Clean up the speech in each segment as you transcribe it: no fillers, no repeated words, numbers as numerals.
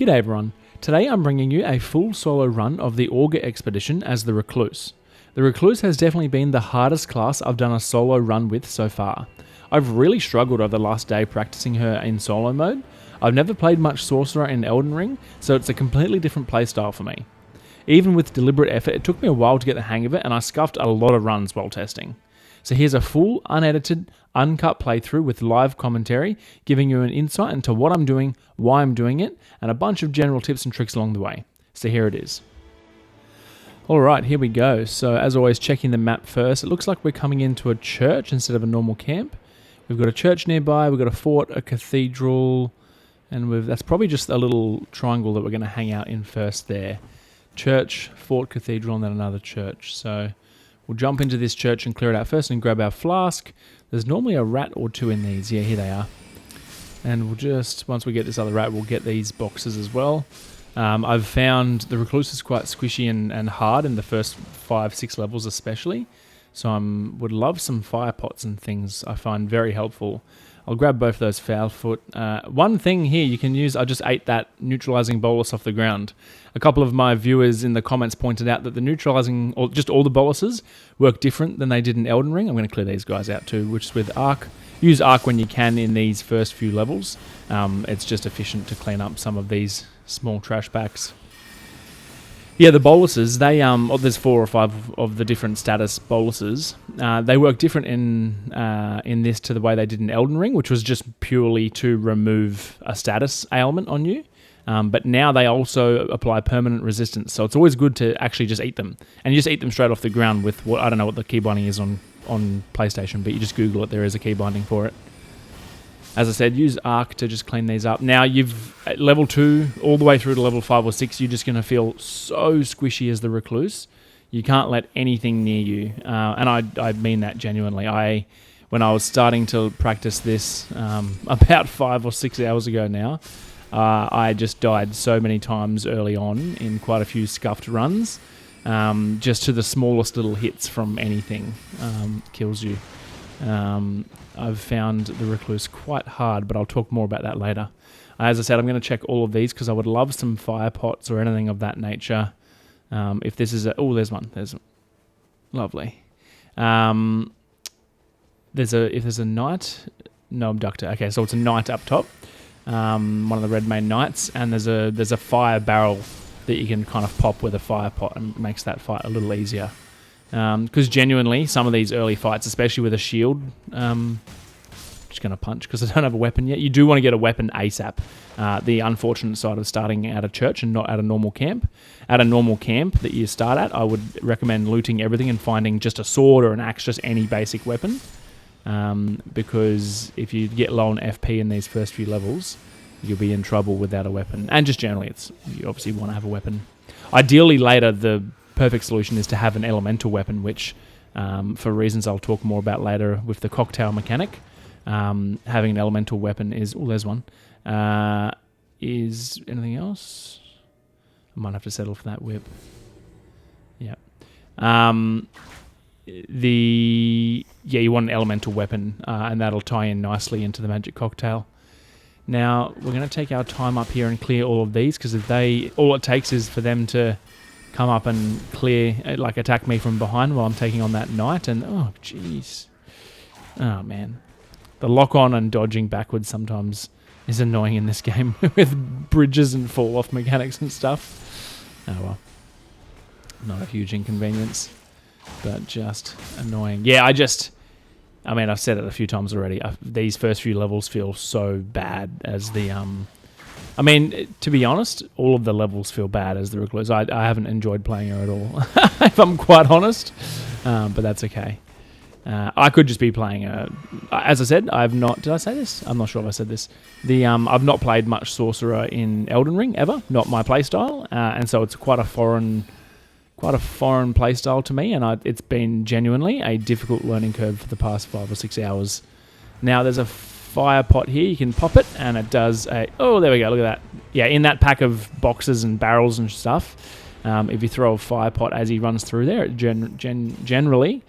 G'day everyone. Today I'm bringing you a full solo run of the Augur expedition as the Recluse. The Recluse has definitely been the hardest class I've done a solo run with so far. I've really struggled over the last day practicing her in solo mode. I've never played much Sorcerer in Elden Ring, so it's a completely different playstyle for me. Even with deliberate effort, it took me a while to get the hang of it and I scuffed a lot of runs while testing. So here's a full, unedited, uncut playthrough with live commentary, giving you an insight into what I'm doing, why I'm doing it, and a bunch of general tips and tricks along the way. So here it is. Alright, here we go. So as always, checking the map first. It looks like we're coming into a church instead of a normal camp. We've got a church nearby, we've got a fort, a cathedral, and that's probably just a little triangle that we're going to hang out in first there. Church, fort, cathedral, and then another church. So we'll jump into this church and clear it out first and grab our flask. There's normally a rat or two in these. Yeah, here they are. And we'll just, once we get this other rat, we'll get these boxes as well. I've found the Recluse is quite squishy and hard in the first 5-6 levels especially. So I would love some fire pots and things. I find very helpful. I'll grab both of those foul foot. One thing here you can use, I just ate that neutralizing bolus off the ground. A couple of my viewers in the comments pointed out that the neutralizing, or just all the boluses, work different than they did in Elden Ring. I'm going to clear these guys out too, which is with Arc. Use Arc when you can in these first few levels. It's just efficient to clean up some of these small trash packs. Yeah, the boluses, there's 4 or 5 of the different status boluses. They work different in this to the way they did in Elden Ring, which was just purely to remove a status ailment on you. But now they also apply permanent resistance, so it's always good to actually just eat them. And you just eat them straight off the ground with I don't know what the key binding is on PlayStation, but you just Google it, there is a key binding for it. As I said, use Arc to just clean these up. Now, you've at level 2 all the way through to level 5 or 6, you're just going to feel so squishy as the Recluse. You can't let anything near you. And I mean that genuinely. When I was starting to practice this about 5 or 6 hours ago now, I just died so many times early on in quite a few scuffed runs. Just to the smallest little hits from anything kills you. I've found the Recluse quite hard, but I'll talk more about that later. As I said, I'm going to check all of these because I would love some fire pots or anything of that nature. If this is there's one. There's lovely. If there's a knight, no abductor. Okay, so it's a knight up top. One of the red main knights, and there's a fire barrel that you can kind of pop with a fire pot and makes that fight a little easier. Because genuinely, some of these early fights, especially with a shield, just going to punch because I don't have a weapon yet. You do want to get a weapon ASAP. The unfortunate side of starting at a church and not at a normal camp. At a normal camp that you start at, I would recommend looting everything and finding just a sword or an axe, just any basic weapon. Because if you get low on FP in these first few levels, you'll be in trouble without a weapon. And just generally, you obviously want to have a weapon. Ideally, later, the perfect solution is to have an elemental weapon, which, for reasons I'll talk more about later with the cocktail mechanic, having an elemental weapon is... Oh, there's one. Is anything else? I might have to settle for that whip. Yeah. You want an elemental weapon, and that'll tie in nicely into the magic cocktail. Now, we're going to take our time up here and clear all of these, because all it takes is for them to come up and clear, attack me from behind while I'm taking on that knight, and oh, jeez. Oh, man. The lock-on and dodging backwards sometimes is annoying in this game with bridges and fall-off mechanics and stuff. Oh, well. Not a huge inconvenience, but just annoying. Yeah, I've said it a few times already. These first few levels feel so bad as the... to be honest, all of the levels feel bad as the Recluse. I haven't enjoyed playing her at all, if I'm quite honest, but that's okay. I could just be playing her. As I said, I've not... Did I say this? I'm not sure if I said this. I've not played much Sorcerer in Elden Ring, ever. Not my playstyle, and so it's quite a foreign playstyle to me, and it's been genuinely a difficult learning curve for the past 5 or 6 hours. Now, there's a fire pot here. You can pop it, and it does a... Oh, there we go. Look at that. Yeah, in that pack of boxes and barrels and stuff, if you throw a fire pot as he runs through there, it generally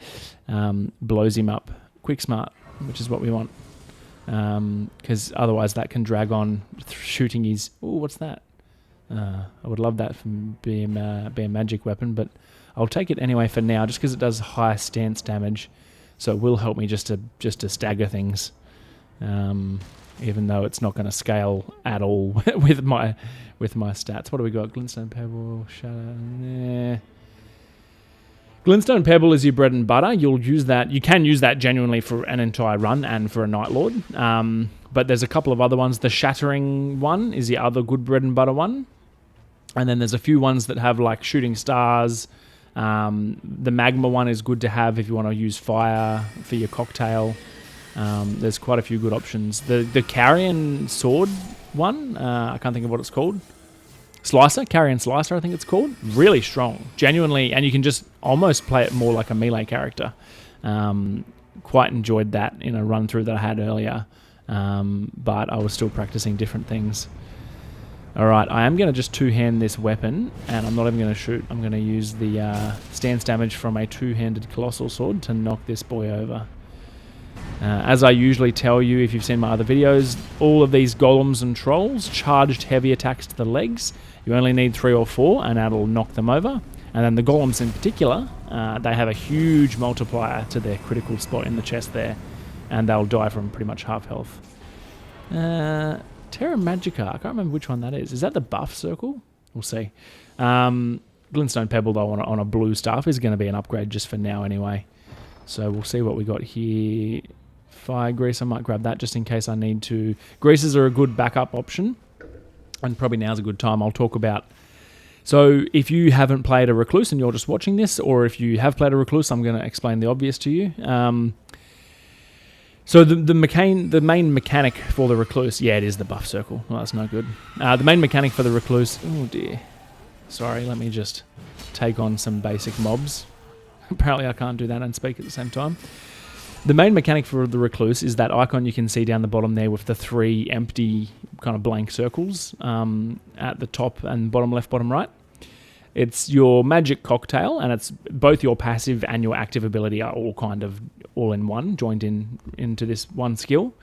blows him up. Quick smart, which is what we want. Because otherwise that can drag on shooting his... Oh, what's that? I would love that from being be a magic weapon, but I'll take it anyway for now, just because it does high stance damage, so it will help me just to stagger things, even though it's not going to scale at all with my stats. What do we got? Glintstone Pebble, Shadow. Glintstone Pebble is your bread and butter. You'll use that. You can use that genuinely for an entire run and for a Night Lord. But there's a couple of other ones. The Shattering one is the other good bread and butter one. And then there's a few ones that have like shooting stars. The Magma one is good to have if you want to use fire for your cocktail. There's quite a few good options. The Carrion Sword one, I can't think of what it's called. Slicer, Carrion Slicer, I think it's called. Really strong, genuinely, and you can just almost play it more like a melee character. Quite enjoyed that in a run through that I had earlier, but I was still practicing different things. All right, I am going to just two-hand this weapon, and I'm not even going to shoot. I'm going to use the stance damage from a two-handed Colossal Sword to knock this boy over. As I usually tell you, if you've seen my other videos, all of these golems and trolls charged heavy attacks to the legs. You only need 3 or 4, and that'll knock them over. And then the golems in particular, they have a huge multiplier to their critical spot in the chest there, and they'll die from pretty much half health. Terra Magica, I can't remember which one that is. Is that the buff circle? We'll see. Glintstone Pebble, though, on a blue staff is going to be an upgrade just for now anyway. So we'll see what we got here. Fire Grease, I might grab that just in case I need to. Greases are a good backup option, and probably now's a good time. I'll talk about... So if you haven't played a Recluse and you're just watching this, or if you have played a Recluse, I'm going to explain the obvious to you. So the main mechanic for the Recluse... Yeah, it is the buff circle. Well, that's no good. The main mechanic for the Recluse... Oh, dear. Sorry, let me just take on some basic mobs. Apparently I can't do that and speak at the same time. The main mechanic for the Recluse is that icon you can see down the bottom there with the 3 empty kind of blank circles at the top and bottom left, bottom right. It's your magic cocktail, and it's both your passive and your active ability are all kind of all in one, joined into this one skill.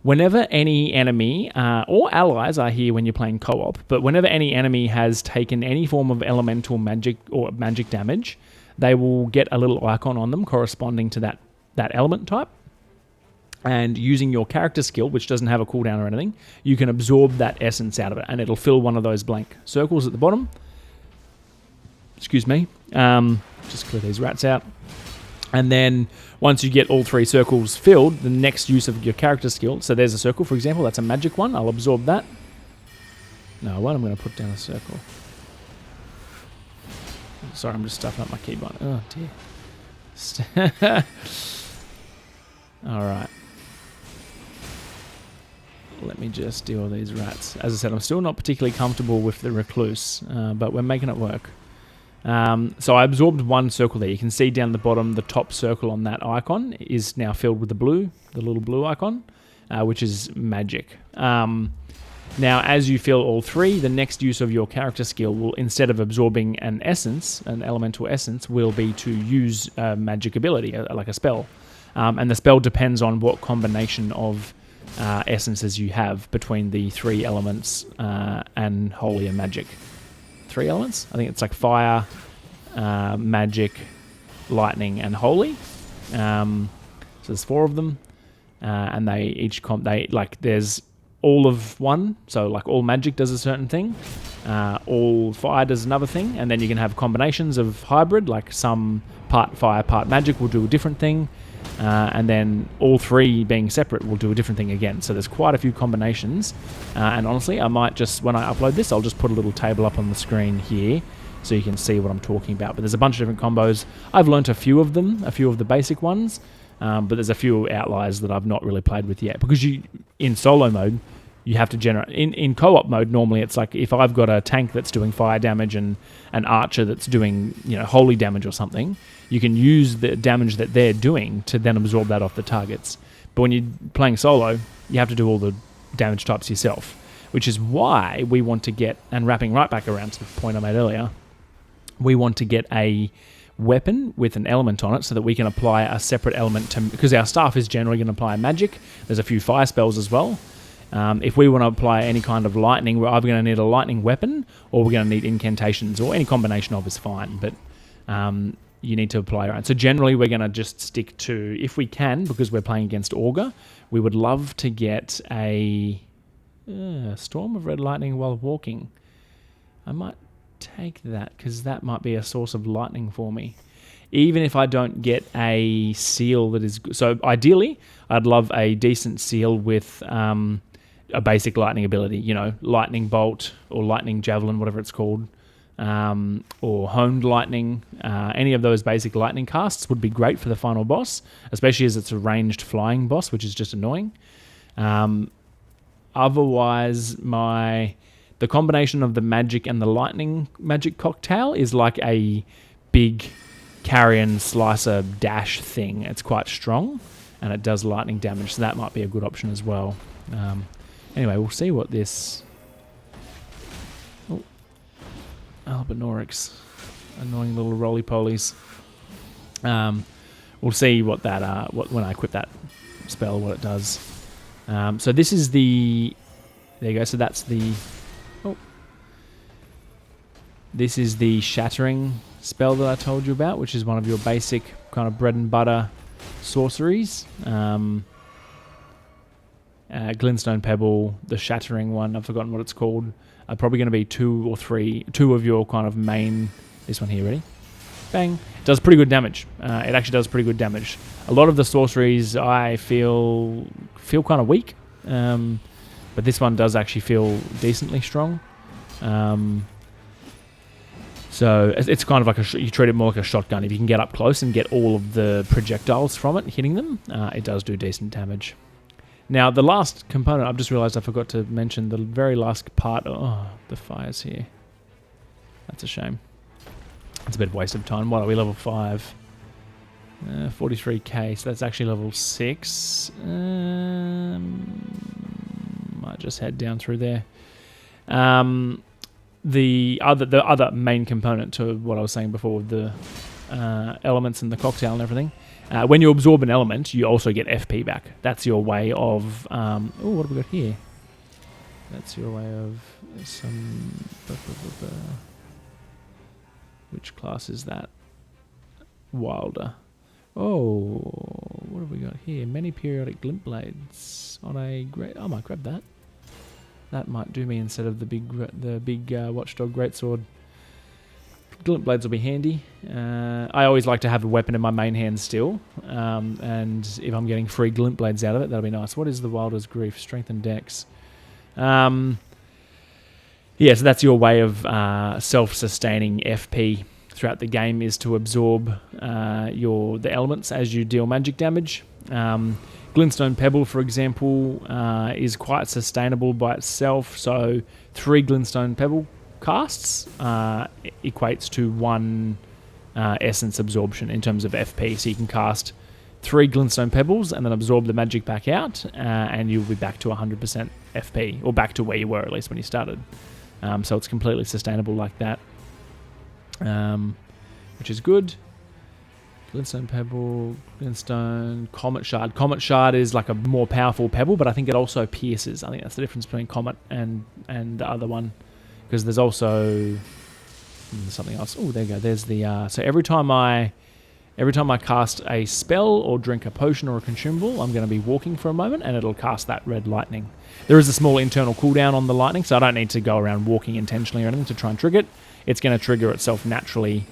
Whenever any enemy or allies are here when you're playing co-op, but whenever any enemy has taken any form of elemental magic or magic damage, they will get a little icon on them corresponding to that element type. And using your character skill, which doesn't have a cooldown or anything, you can absorb that essence out of it, and it'll fill one of those blank circles at the bottom. Excuse me. Just clear these rats out. And then once you get all 3 circles filled, the next use of your character skill, so there's a circle, for example, that's a magic one. I'll absorb that. No, what I'm going to put down a circle. Sorry, I'm just stuffing up my keyboard. Oh, dear. Alright. Let me just deal with these rats. As I said, I'm still not particularly comfortable with the Recluse, but we're making it work. So I absorbed one circle there. You can see down the bottom, the top circle on that icon is now filled with the little blue icon, which is magic. Now, as you fill all 3, the next use of your character skill will, instead of absorbing an essence, an elemental essence, will be to use a magic ability, like a spell. And the spell depends on what combination of essences you have between the 3 elements and holy and magic. 3 elements? I think it's like fire, magic, lightning, and holy. So there's 4 of them, and they each there's all of one, so like all magic does a certain thing, all fire does another thing, and then you can have combinations of hybrid, like some part fire, part magic will do a different thing, and then all 3 being separate will do a different thing again. So there's quite a few combinations, and honestly, I might just, when I upload this, I'll just put a little table up on the screen here, so you can see what I'm talking about. But there's a bunch of different combos. I've learnt a few of them, a few of the basic ones, but there's a few outliers that I've not really played with yet, because in solo mode, you have to generate... In co-op mode, normally it's like if I've got a tank that's doing fire damage and an archer that's doing, holy damage or something, you can use the damage that they're doing to then absorb that off the targets. But when you're playing solo, you have to do all the damage types yourself, which is why we want to get, and wrapping right back around to the point I made earlier, we want to get a weapon with an element on it so that we can apply a separate element to... Because our staff is generally going to apply magic. There's a few fire spells as well. If we want to apply any kind of lightning, we're either going to need a lightning weapon or we're going to need incantations, or any combination of is fine, but you need to apply your own. So generally we're going to just stick to, if we can, because we're playing against Augur, we would love to get a Storm of Red Lightning while walking. I might take that, because that might be a source of lightning for me. Even if I don't get a seal that is good. So ideally, I'd love a decent seal with a basic lightning ability, you know, lightning bolt or lightning javelin, whatever it's called, or honed lightning. Any of those basic lightning casts would be great for the final boss, especially as it's a ranged flying boss, which is just annoying. Otherwise, the combination of the magic and the lightning magic cocktail is like a big carrion slicer dash thing. It's quite strong and it does lightning damage, so that might be a good option as well. Anyway, we'll see what this Albinorix, annoying little roly-polies. We'll see what that when I equip that spell, what it does. So this is the, there you go, so that's the, this is the shattering spell that I told you about, which is one of your basic kind of bread and butter sorceries. Glintstone Pebble, the shattering one, I've forgotten what it's called, are probably going to be two of your kind of main. This one here, ready? Bang. It does pretty good damage. It actually does pretty good damage. A lot of the sorceries I feel kind of weak, but this one does actually feel decently strong. So it's kind of like you treat it more like a shotgun. If you can get up close and get all of the projectiles from it hitting them, it does do decent damage. Now, the last component, I've just realized I forgot to mention the very last part. Oh, the fire's here. That's a shame. It's a bit of a waste of time. What are we, level 5? 43k, so that's actually level 6. Might just head down through there. The other main component to what I was saying before with the elements and the cocktail and everything, when you absorb an element, you also get FP back. That's your way of... what have we got here? That's your way of some... Which class is that? Wilder. Oh, what have we got here? Many periodic glint blades on a great... I might grab that. That might do me instead of the big Watchdog Greatsword. Glint blades will be handy. I always like to have a weapon in my main hand still, and if I'm getting free glint blades out of it, that'll be nice. What is the Wilder's Grief? Strength and Dex. Yeah, so that's your way of self-sustaining FP throughout the game, is to absorb the elements as you deal magic damage. Glintstone Pebble, for example, is quite sustainable by itself. So 3 Glintstone Pebble casts equates to 1 essence absorption in terms of FP. So you can cast 3 Glintstone Pebbles and then absorb the magic back out, and you'll be back to 100% FP, or back to where you were at least when you started. So it's completely sustainable like that, which is good. Glintstone Pebble, Glintstone, Comet Shard. Comet Shard is like a more powerful pebble, but I think it also pierces. I think that's the difference between Comet and the other one, because there's also something else. Oh, there you go. There's the so every time I cast a spell or drink a potion or a consumable, I'm going to be walking for a moment, and it'll cast that red lightning. There is a small internal cooldown on the lightning, so I don't need to go around walking intentionally or anything to try and trigger it. It's going to trigger itself naturally.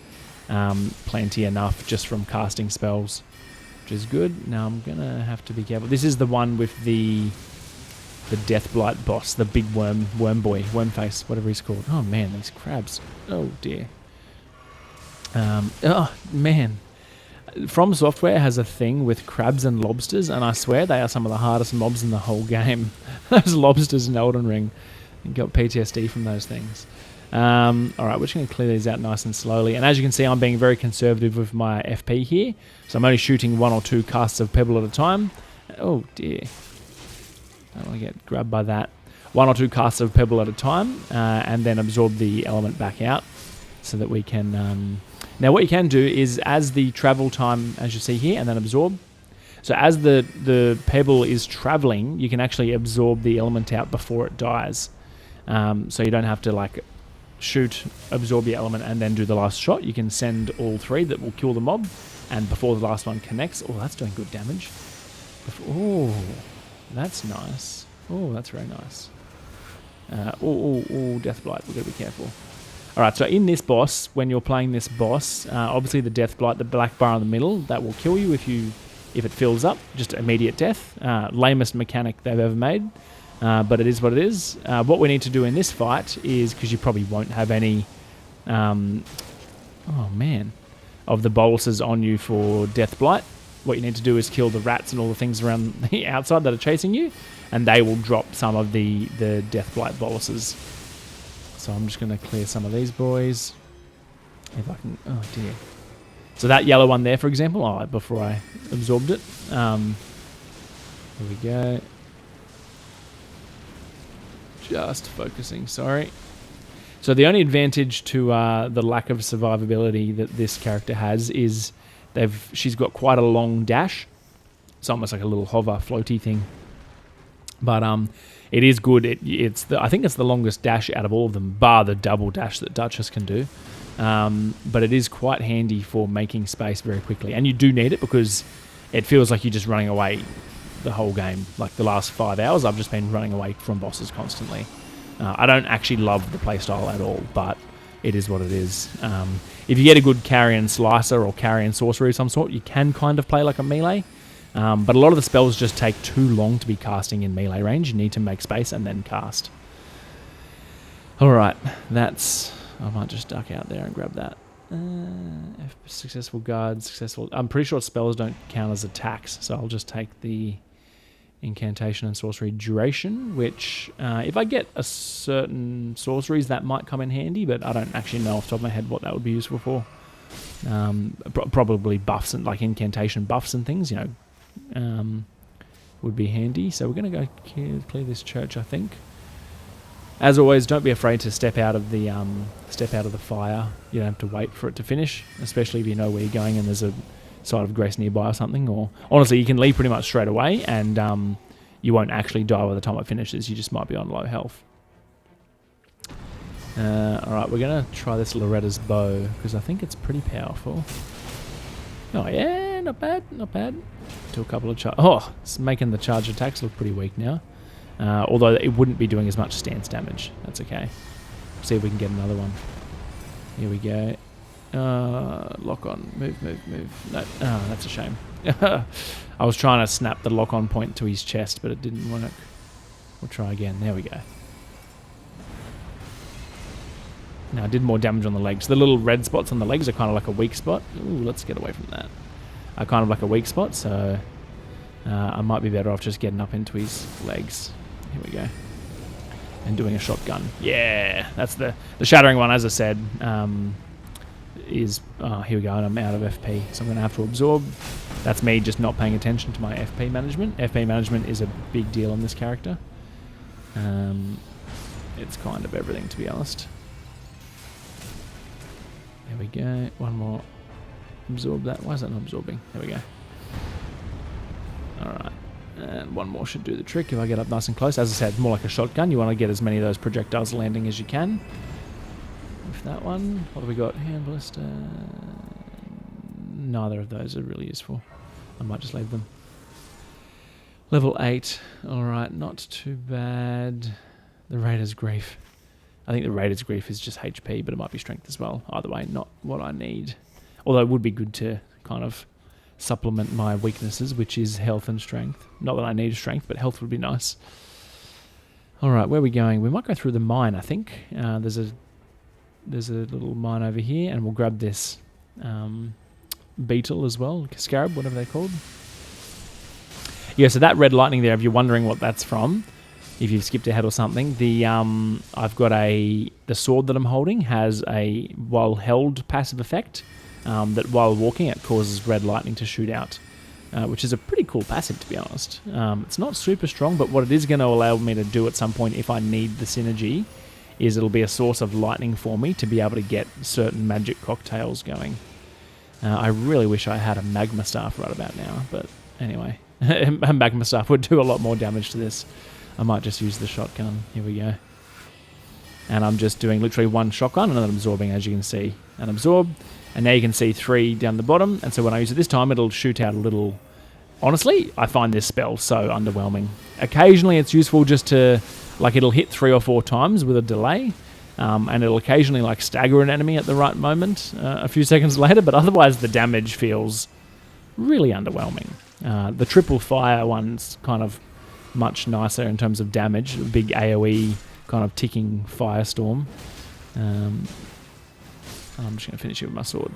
Plenty enough just from casting spells, which is good. Now I'm gonna have to be careful. This is the one with the Deathblight boss, the big worm face, whatever he's called. Oh man, these crabs. Oh dear. Oh man. From Software has a thing with crabs and lobsters, and I swear they are some of the hardest mobs in the whole game. Those lobsters in Elden Ring. You got PTSD from those things. Alright, we're just going to clear these out nice and slowly. And as you can see, I'm being very conservative with my FP here. So I'm only shooting 1 or 2 casts of Pebble at a time. Oh dear. Don't want to get grabbed by that. 1 or 2 casts of Pebble at a time, and then absorb the element back out so that we can... Now what you can do is, as the travel time, as you see here, and then absorb. So as the Pebble is traveling, you can actually absorb the element out before it dies. So you don't have to like shoot, absorb your element, and then do the last shot, you can send all 3 that will kill the mob. And before the last one connects, oh, that's doing good damage. Oh, that's nice. Oh, that's very nice. Deathblight, we've got to be careful. Alright, so in this boss, when you're playing this boss, obviously the Deathblight, the black bar in the middle, that will kill you if it fills up. Just immediate death. Lamest mechanic they've ever made. But it is what it is. What we need to do in this fight is, because you probably won't have any... of the boluses on you for Deathblight. What you need to do is kill the rats and all the things around the outside that are chasing you, and they will drop some of the Deathblight boluses. So I'm just going to clear some of these boys. If I can... Oh, dear. So that yellow one there, for example, before I absorbed it. Here we go. Just focusing, sorry. So the only advantage to the lack of survivability that this character has is she's got quite a long dash. It's almost like a little hover floaty thing. But it is good. I think it's the longest dash out of all of them, bar the double dash that Duchess can do. But it is quite handy for making space very quickly. And you do need it because it feels like you're just running away the whole game. Like the last 5 hours, I've just been running away from bosses constantly. I don't actually love the playstyle at all, but it is what it is. If you get a good carrion slicer or carrion sorcery of some sort, you can kind of play like a melee. But a lot of the spells just take too long to be casting in melee range. You need to make space and then cast. Alright, I might just duck out there and grab that. Successful guard, successful... I'm pretty sure spells don't count as attacks, so I'll just take the incantation and sorcery duration, which if I get a certain sorceries, that might come in handy, but I don't actually know off the top of my head what that would be useful for. Probably buffs and like incantation buffs and things, would be handy. So we're going to go clear this church, I think. As always, don't be afraid to step out of the fire. You don't have to wait for it to finish, especially if you know where you're going and there's a site of grace nearby or something. Or honestly, you can leave pretty much straight away, and you won't actually die by the time it finishes. You just might be on low health. All right, we're gonna try this Loretta's bow because I think it's pretty powerful. Oh yeah, not bad, not bad. Do a couple of it's making the charge attacks look pretty weak now. Although it wouldn't be doing as much stance damage. That's okay. See if we can get another one. Here we go. Lock on. Move, move, move. No, that's a shame. I was trying to snap the lock on point to his chest, but it didn't work. We'll try again. There we go. Now I did more damage on the legs. The little red spots on the legs are kind of like a weak spot. Ooh, let's get away from that. Are kind of like a weak spot, so I might be better off just getting up into his legs. Here we go. And doing a shotgun. Yeah, that's the shattering one, as I said, is... here we go, and I'm out of FP, so I'm going to have to absorb. That's me just not paying attention to my FP management. FP management is a big deal on this character. It's kind of everything, to be honest. There we go. One more. Absorb that. Why is that not absorbing? There we go. Alright. And one more should do the trick if I get up nice and close. As I said, more like a shotgun. You want to get as many of those projectiles landing as you can. With that one. What have we got? Hand ballista. Neither of those are really useful. I might just leave them. Level 8. Alright, not too bad. The Raider's Grief. I think the Raider's Grief is just HP, but it might be strength as well. Either way, not what I need. Although it would be good to kind of supplement my weaknesses, which is health and strength. Not that I need strength, but health would be nice. Alright, where are we going? We might go through the mine, I think. There's a little mine over here, and we'll grab this beetle as well. Scarab, whatever they're called. Yeah, so that red lightning there, if you're wondering what that's from, if you've skipped ahead or something, I've got the sword that I'm holding has a while held passive effect that while walking it causes red lightning to shoot out, which is a pretty cool passive, to be honest. It's not super strong, but what it is going to allow me to do at some point if I need the synergy is it'll be a source of lightning for me to be able to get certain magic cocktails going. I really wish I had a magma staff right about now, but anyway, a magma staff would do a lot more damage to this. I might just use the shotgun. Here we go. and I'm just doing literally one shotgun and then absorbing, as you can see, and absorb. And now you can see 3 down the bottom, and so when I use it this time, it'll shoot out a little... Honestly, I find this spell so underwhelming. Occasionally it's useful just to... Like, it'll hit 3 or 4 times with a delay, and it'll occasionally, like, stagger an enemy at the right moment a few seconds later, but otherwise the damage feels really underwhelming. The triple fire one's kind of much nicer in terms of damage, a big AoE kind of ticking firestorm. I'm just going to finish it with my sword.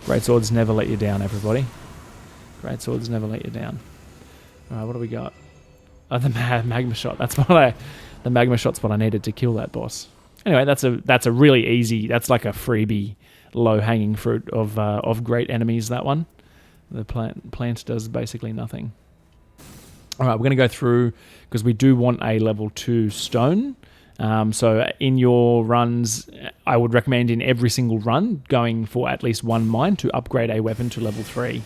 Great swords never let you down, everybody. Great swords never let you down. Alright, what do we got? Oh, the magma shot. The magma shot's what I needed to kill that boss. Anyway, that's a really easy... That's like a freebie, low-hanging fruit of great enemies, that one. The plant does basically nothing. Alright, we're going to go through, because we do want a level 2 stone. So in your runs, I would recommend in every single run going for at least 1 mine to upgrade a weapon to level 3.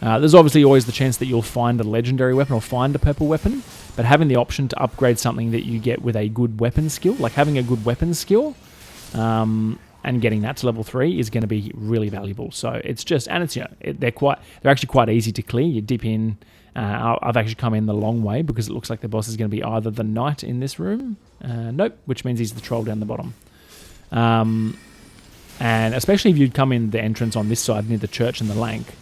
There's obviously always the chance that you'll find a legendary weapon or find a purple weapon, but having the option to upgrade something that you get with a good weapon skill, like having a good weapon skill, and getting that to level 3 is going to be really valuable. So it's just, and it's, you know, they're actually quite easy to clear. You dip in. I've actually come in the long way because it looks like the boss is going to be either the knight in this room, nope, which means he's the troll down the bottom. And especially if you'd come in the entrance on this side near the church and the lake,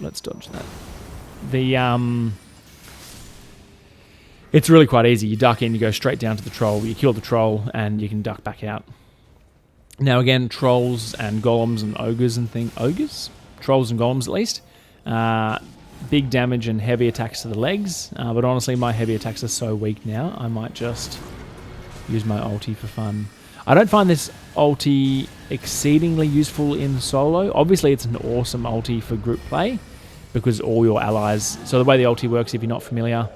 let's dodge that. It's really quite easy. You duck in, you go straight down to the troll, you kill the troll, and you can duck back out. Now again, trolls and golems and ogres and things, trolls and golems at least, big damage and heavy attacks to the legs, but honestly my heavy attacks are so weak now, I might just use my ulti for fun. I don't find this ulti exceedingly useful in solo. Obviously it's an awesome ulti for group play, because all your allies... So the way the ulti works, if you're not familiar,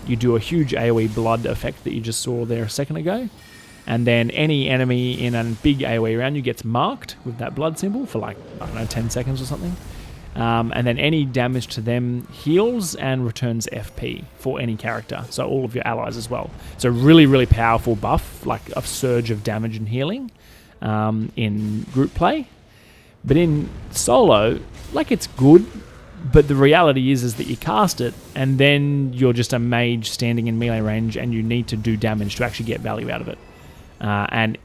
you do a huge AoE blood effect that you just saw there a second ago, and then any enemy in a big AoE round you gets marked with that blood symbol for like, I don't know, 10 seconds or something. And then any damage to them heals and returns FP for any character, so all of your allies as well. So really, really powerful buff, like a surge of damage and healing in group play. But in solo, like, it's good, but the reality is that you cast it and then you're just a mage standing in melee range and you need to do damage to actually get value out of it. And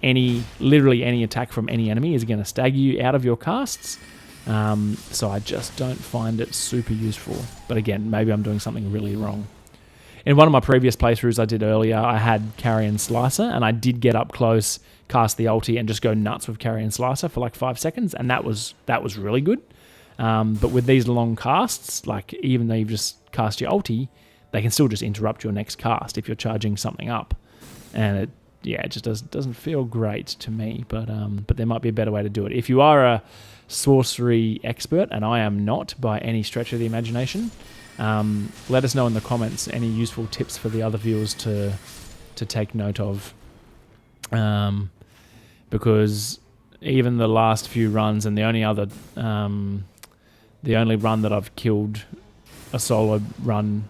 literally any attack from any enemy is going to stagger you out of your casts. So I just don't find it super useful. But again, maybe I'm doing something really wrong. In one of my previous playthroughs I did earlier, I had Carrion Slicer, and I did get up close, cast the ulti, and just go nuts with Carrion Slicer for like 5 seconds, and that was really good. But with these long casts, like, even though you've just cast your ulti, they can still just interrupt your next cast if you're charging something up. And it just doesn't feel great to me, but there might be a better way to do it. If you are a sorcery expert, and I am not by any stretch of the imagination, let us know in the comments any useful tips for the other viewers to take note of, because even the last few runs, and the only run that I've killed a solo run,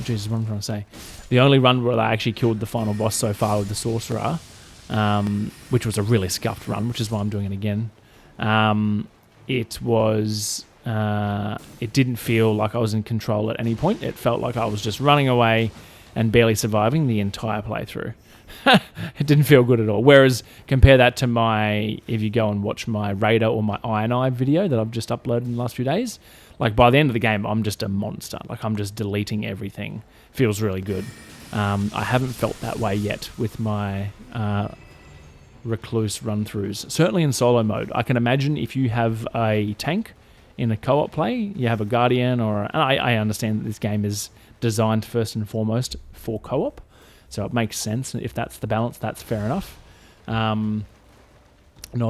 Jesus, what am I trying to say? The only run where I actually killed the final boss so far with the sorcerer, which was a really scuffed run, which is why I'm doing it again. It didn't feel like I was in control at any point. It felt like I was just running away and barely surviving the entire playthrough. It didn't feel good at all. Whereas, compare that to if you go and watch my Raider or my Eye video that I've just uploaded in the last few days, like, by the end of the game, I'm just a monster. Like, I'm just deleting everything. Feels really good. I haven't felt that way yet with my Recluse run-throughs. Certainly in solo mode. I can imagine if you have a tank in a co-op play, you have a Guardian, and I understand that this game is designed first and foremost for co-op, so it makes sense. If that's the balance, that's fair enough. Not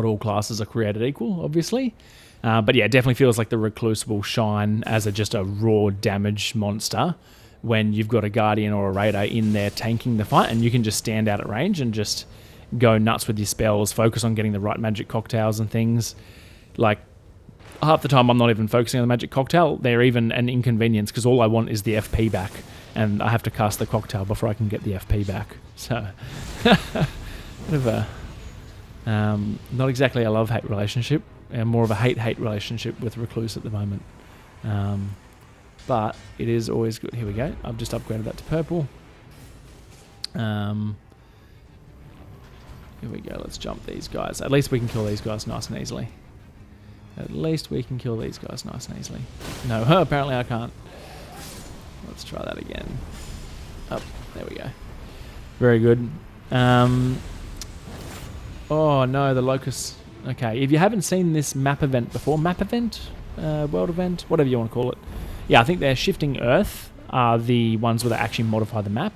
all classes are created equal, obviously. But yeah, it definitely feels like the Recluse will shine as just a raw damage monster when you've got a Guardian or a Raider in there tanking the fight, and you can just stand out at range and just go nuts with your spells, focus on getting the right magic cocktails and things. Like, half the time I'm not even focusing on the magic cocktail. They're even an inconvenience because all I want is the FP back. and I have to cast the cocktail before I can get the FP back. So, bit of a not exactly a love-hate relationship, and more of a hate-hate relationship with Recluse at the moment. But it is always good. Here we go. I've just upgraded that to purple. Here we go. Let's jump these guys. At least we can kill these guys nice and easily. At least we can kill these guys nice and easily. No, apparently I can't. Let's try that again. Up. There we go. Very good. Oh no, the Locusts. Okay, if you haven't seen this map event before, map event? World event? Whatever you want to call it. Yeah, I think they're Shifting Earth are the ones where they actually modify the map.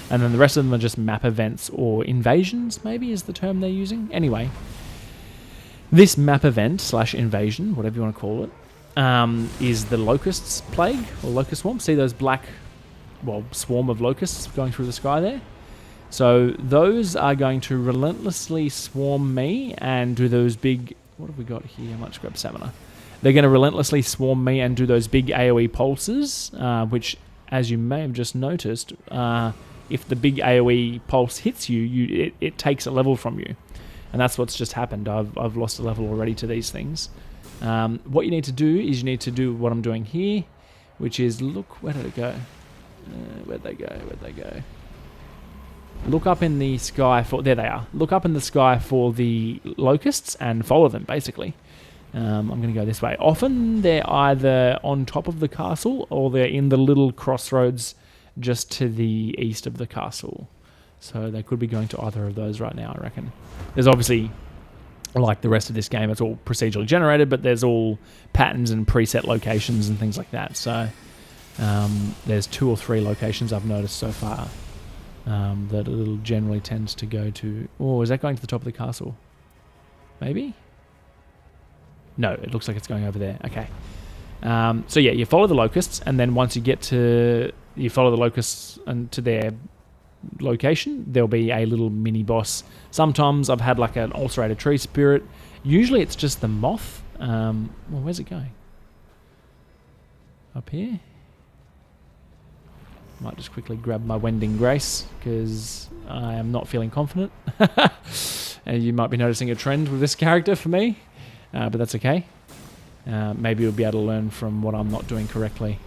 And then the rest of them are just map events or invasions, maybe is the term they're using. Anyway, this map event / invasion, whatever you want to call it, is the Locusts plague or Locust swarm. See those black, swarm of locusts going through the sky there? So those are going to relentlessly swarm me and do those big... What have we got here? I might just grab Stamina. They're going to relentlessly swarm me and do those big AoE pulses, which, as you may have just noticed, if the big AoE pulse hits you, it takes a level from you. And that's what's just happened. I've lost a level already to these things. What you need to do is you need to do what I'm doing here, which is look... Where did it go? Where'd they go? Where'd they go? Look up in the sky for... There they are. Look up in the sky for the locusts and follow them, basically. I'm going to go this way. Often they're either on top of the castle or they're in the little crossroads just to the east of the castle. So they could be going to either of those right now, I reckon. There's obviously, like the rest of this game, it's all procedurally generated, but there's all patterns and preset locations and things like that. So there's 2 or 3 locations I've noticed so far that it generally tends to go to... Oh, is that going to the top of the castle? Maybe? No, it looks like it's going over there. Okay. So yeah, you follow the locusts, and then once you get to... You follow the locusts and to their location, there'll be a little mini boss. Sometimes I've had like an ulcerated tree spirit. Usually it's just the moth. Well, where's it going? Up here? Might just quickly grab my Wending Grace because I am not feeling confident. And you might be noticing a trend with this character for me, but that's okay. Maybe you'll be able to learn from what I'm not doing correctly.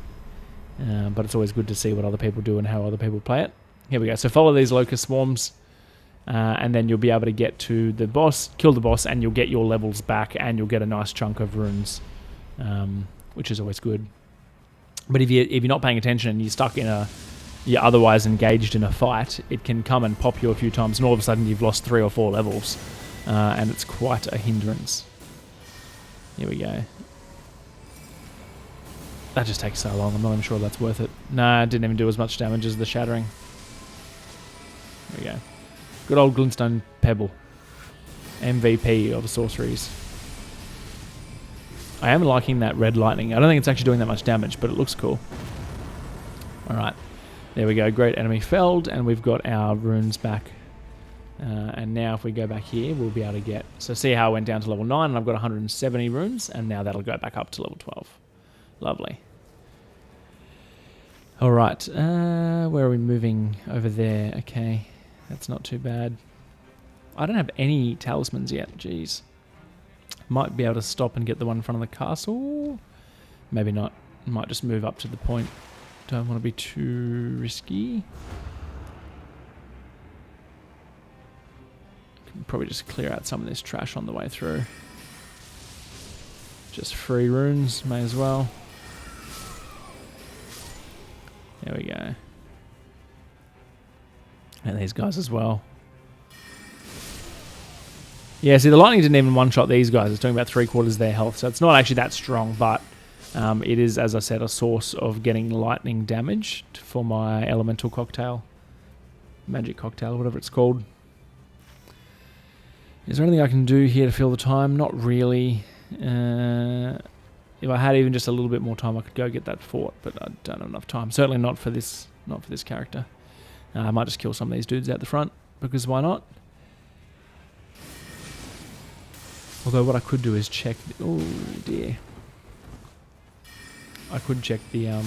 But it's always good to see what other people do and how other people play it. Here we go. So follow these locust swarms, and then you'll be able to get to the boss, kill the boss, and you'll get your levels back, and you'll get a nice chunk of runes, which is always good. But if you're not paying attention and you're otherwise engaged in a fight, it can come and pop you a few times, and all of a sudden you've lost 3 or 4 levels, and it's quite a hindrance. Here we go. That just takes so long. I'm not even sure that's worth it. Nah, it didn't even do as much damage as the shattering. There we go. Good old glintstone pebble. MVP of sorceries. I am liking that red lightning. I don't think it's actually doing that much damage, but it looks cool. Alright. There we go. Great enemy felled, and we've got our runes back. And now if we go back here, we'll be able to get... So see how I went down to level 9, and I've got 170 runes, and now that'll go back up to level 12. Lovely. Alright, where are we moving? Over there. Okay, that's not too bad. I don't have any talismans yet, jeez. Might be able to stop and get the one in front of the castle. Maybe not. Might just move up to the point. Don't want to be too risky. Can probably just clear out some of this trash on the way through. Just free runes, may as well. There we go. And these guys as well. Yeah, see, the lightning didn't even one-shot these guys. It's doing about 3/4 of their health, so it's not actually that strong, but it is, as I said, a source of getting lightning damage for my elemental cocktail. Magic cocktail, whatever it's called. Is there anything I can do here to fill the time? Not really. If I had even just a little bit more time, I could go get that fort, but I don't have enough time. Certainly not for this character. I might just kill some of these dudes out the front, because why not? Although what I could do is check... Oh, dear. I could check the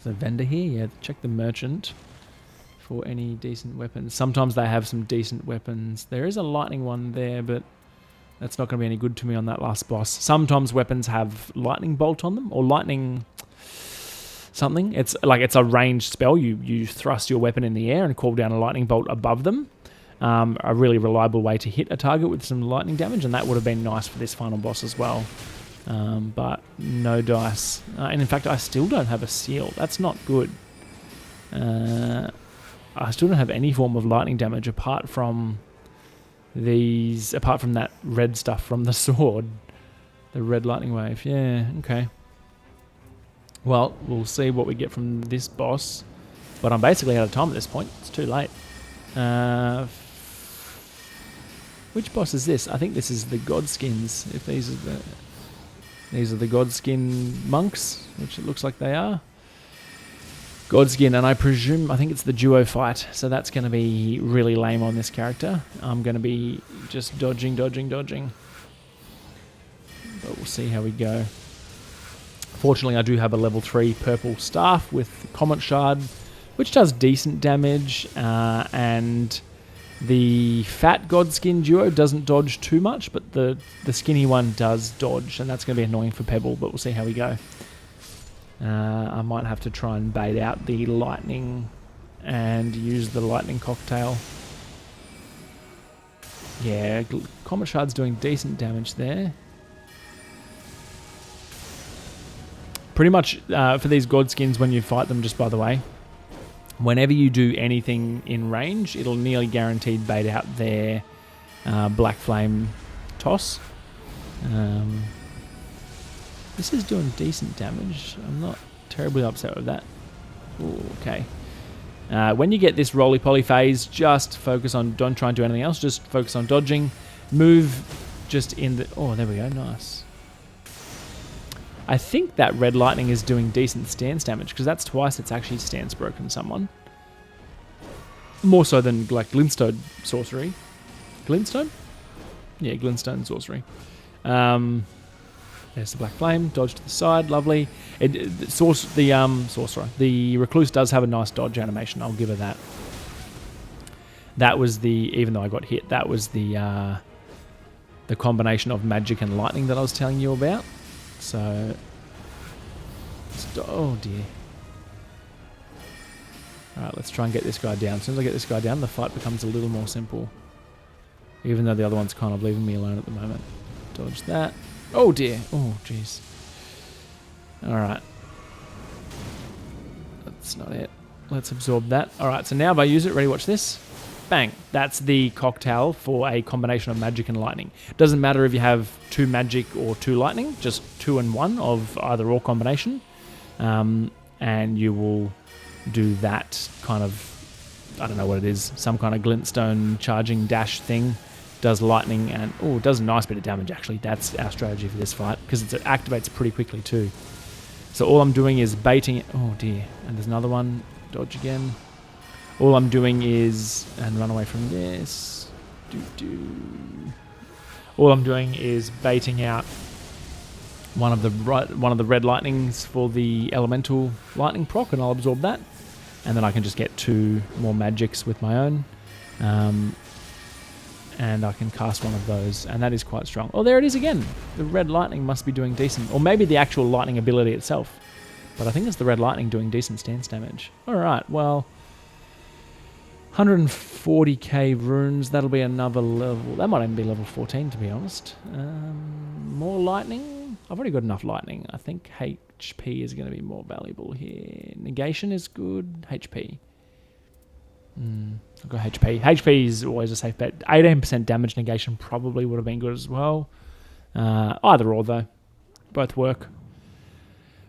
the vendor here? Yeah, check the merchant for any decent weapons. Sometimes they have some decent weapons. There is a lightning one there, but that's not going to be any good to me on that last boss. Sometimes weapons have lightning bolt on them, or lightning something. It's like it's a ranged spell. You thrust your weapon in the air and call down a lightning bolt above them. A really reliable way to hit a target with some lightning damage, and that would have been nice for this final boss as well. But no dice. And in fact, I still don't have a seal. That's not good. I still don't have any form of lightning damage apart from that red stuff from the sword. The red lightning wave. Yeah, okay. Well, we'll see what we get from this boss. But I'm basically out of time at this point. It's too late. Which boss is this? I think this is the Godskins. If these are the Godskin monks, which it looks like they are. Godskin, and I think it's the duo fight, so that's going to be really lame on this character. I'm going to be just dodging. But we'll see how we go. Fortunately, I do have a level 3 purple staff with Comet Shard, which does decent damage, and the fat Godskin duo doesn't dodge too much, but the skinny one does dodge, and that's going to be annoying for Pebble, but we'll see how we go. I might have to try and bait out the lightning and use the lightning cocktail. Yeah, Comet Shard's doing decent damage there. Pretty much for these Godskins, when you fight them, just by the way, whenever you do anything in range, it'll nearly guaranteed bait out their Black Flame toss. This is doing decent damage. I'm not terribly upset with that. Ooh, okay. When you get this roly-poly phase, just focus on... Don't try and do anything else. Just focus on dodging. Move just in the... Oh, there we go. Nice. I think that red lightning is doing decent stance damage, because that's twice it's actually stance broken someone. More so than, like, Glintstone sorcery. Glintstone? Yeah, Glintstone sorcery. There's the Black Flame, dodge to the side, lovely. Sorcerer. The Recluse does have a nice dodge animation, I'll give her that. That was even though I got hit, that was the combination of magic and lightning that I was telling you about. So, oh dear. Alright, let's try and get this guy down. As soon as I get this guy down, the fight becomes a little more simple. Even though the other one's kind of leaving me alone at the moment. Dodge that. Oh dear. Oh jeez. Alright. That's not it. Let's absorb that. Alright, so now if I use it, ready, watch this. Bang. That's the cocktail for a combination of magic and lightning. Doesn't matter if you have 2 magic or 2 lightning, just 2 and 1 of either or combination. And you will do that kind of, I don't know what it is, some kind of glintstone charging dash thing. Does lightning and, oh, it does a nice bit of damage actually. That's our strategy for this fight, because it activates pretty quickly too. So all I'm doing is baiting it. Oh dear. And there's another one. Dodge again. All I'm doing is, and run away from this. All I'm doing is baiting out one of the red lightnings for the elemental lightning proc, and I'll absorb that. And then I can just get 2 more magics with my own. And I can cast one of those, and that is quite strong. Oh, there it is again. The red lightning must be doing decent. Or maybe the actual lightning ability itself. But I think it's the red lightning doing decent stance damage. Alright, well, 140k runes, that'll be another level. That might even be level 14, to be honest. More lightning? I've already got enough lightning. I think HP is going to be more valuable here. Negation is good. HP. I've got HP. HP is always a safe bet. 18% damage negation probably would have been good as well. Either or, though. Both work.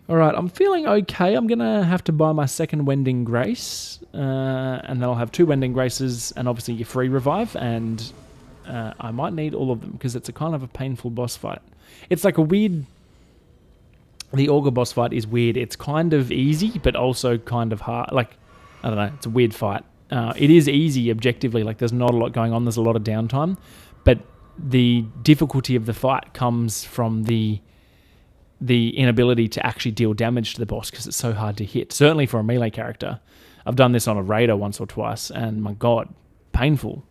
Alright, I'm feeling okay. I'm going to have to buy my second Wending Grace. And then I'll have 2 Wending Graces and obviously your free revive. And I might need all of them because it's a kind of a painful boss fight. It's like a weird... The Augur boss fight is weird. It's kind of easy, but also kind of hard. Like, I don't know. It's a weird fight. It is easy objectively, like there's not a lot going on, there's a lot of downtime, but the difficulty of the fight comes from the the inability to actually deal damage to the boss because it's so hard to hit. Certainly for a melee character. I've done this on a raider once or twice, and my god, painful,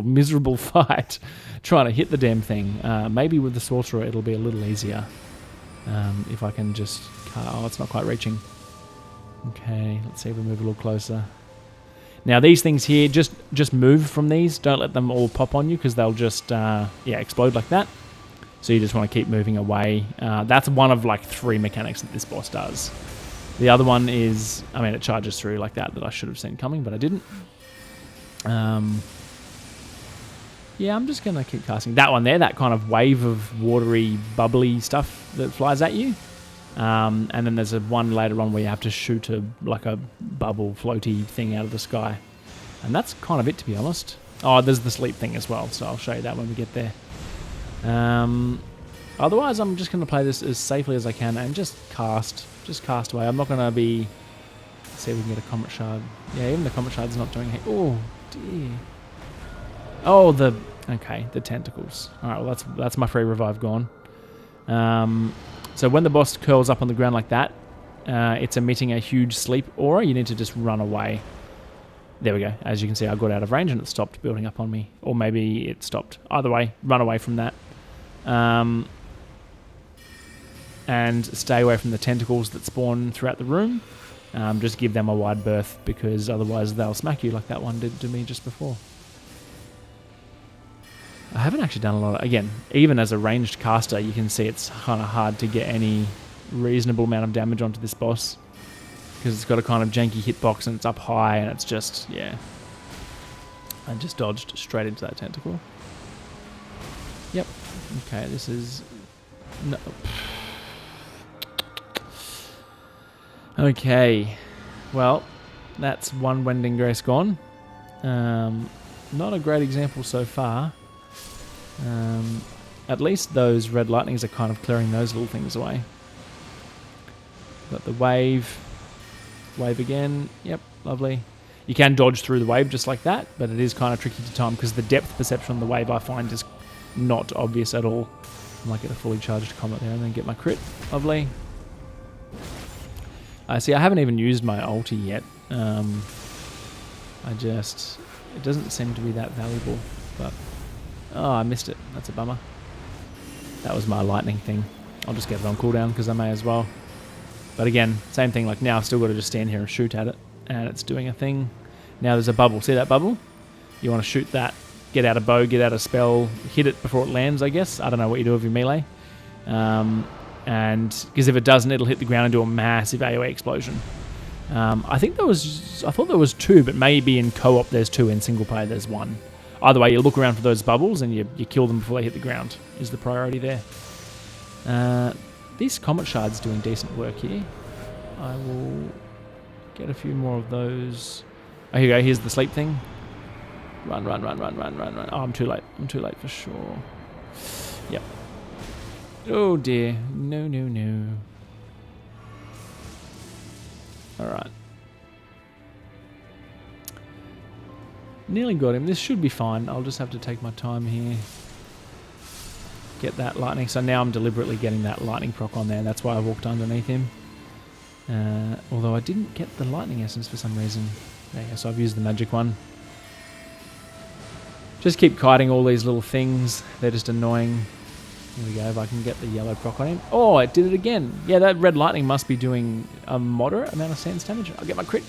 miserable fight trying to hit the damn thing. Maybe with the sorcerer it'll be a little easier if I can just... Oh, it's not quite reaching. Okay, let's see if we move a little closer. Now these things here, just move from these. Don't let them all pop on you because they'll just explode like that. So you just want to keep moving away. That's one of like 3 mechanics that this boss does. The other one is, I mean, it charges through like that I should have seen coming, but I didn't. Yeah, I'm just going to keep casting. That one there, that kind of wave of watery, bubbly stuff that flies at you. And then there's one later on where you have to shoot like a bubble floaty thing out of the sky. And that's kind of it, to be honest. Oh, there's the sleep thing as well, so I'll show you that when we get there. Otherwise, I'm just going to play this as safely as I can and just cast away. I'm not going to be... Let's see if we can get a Comet Shard. Yeah, even the Comet Shard's not doing it. Oh, dear. Oh, the tentacles. Alright, well, that's my free revive gone. So when the boss curls up on the ground like that, it's emitting a huge sleep aura. You need to just run away. There we go. As you can see, I got out of range and it stopped building up on me. Or maybe it stopped. Either way, run away from that. And stay away from the tentacles that spawn throughout the room. Just give them a wide berth because otherwise they'll smack you like that one did to me just before. I haven't actually done a lot of... Again, even as a ranged caster, you can see it's kind of hard to get any reasonable amount of damage onto this boss. Because it's got a kind of janky hitbox and it's up high and it's just... Yeah. I just dodged straight into that tentacle. Yep. Okay, this is... No. Okay. Well, that's one Wending Grace gone. Not a great example so far. At least those red lightnings are kind of clearing those little things away. Got the wave. Wave again. Yep, lovely. You can dodge through the wave just like that, but it is kind of tricky to time because the depth perception on the wave I find is not obvious at all. I might get a fully charged comet there and then get my crit. Lovely. See, I haven't even used my ulti yet. It doesn't seem to be that valuable, but... Oh, I missed it. That's a bummer. That was my lightning thing. I'll just get it on cooldown because I may as well. But again, same thing. Like now I've still got to just stand here and shoot at it. And it's doing a thing. Now there's a bubble. See that bubble? You want to shoot that. Get out a bow, get out a spell. Hit it before it lands, I guess. I don't know what you do with your melee. And because if it doesn't, it'll hit the ground and do a massive AoE explosion. I thought there was 2, but maybe in co-op there's 2. In single player there's 1. Either way, you look around for those bubbles and you kill them before they hit the ground, is the priority there. These Comet Shards doing decent work here. I will get a few more of those. Oh, here you go. Here's the sleep thing. Run. Oh, I'm too late. I'm too late for sure. Yep. Oh, dear. No. Alright. Nearly got him. This should be fine. I'll just have to take my time here. Get that lightning. So now I'm deliberately getting that lightning proc on there. And that's why I walked underneath him. Although I didn't get the lightning essence for some reason. There you go. So I've used the magic one. Just keep kiting all these little things. They're just annoying. Here we go. If I can get the yellow proc on him. Oh, it did it again. Yeah, that red lightning must be doing a moderate amount of sense damage. I'll get my crit.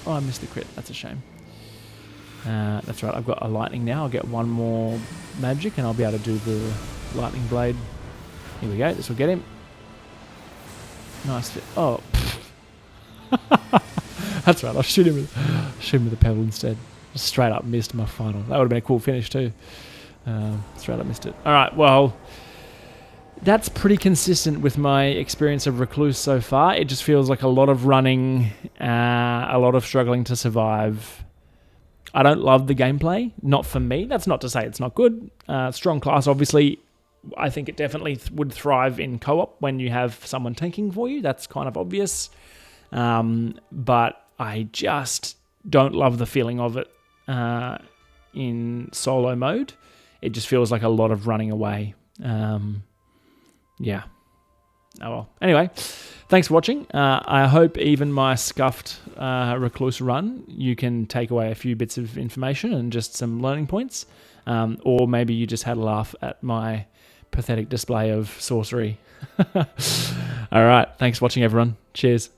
Oh, I missed the crit. That's a shame. That's right, I've got a lightning now. I'll get one more magic and I'll be able to do the lightning blade. Here we go, this will get him. Nice fit. Oh. That's right, I'll shoot him with a pebble instead. Just straight up missed my final. That would have been a cool finish too. Straight up missed it. Alright, well, that's pretty consistent with my experience of Recluse so far. It just feels like a lot of running, a lot of struggling to survive. I don't love the gameplay. Not for me. That's not to say it's not good. Strong class, obviously. I think it definitely would thrive in co-op when you have someone tanking for you. That's kind of obvious. But I just don't love the feeling of it in solo mode. It just feels like a lot of running away. Yeah. Oh well. Anyway, thanks for watching. I hope even my scuffed Recluse run, you can take away a few bits of information and just some learning points. Or maybe you just had a laugh at my pathetic display of sorcery. All right. Thanks for watching, everyone. Cheers.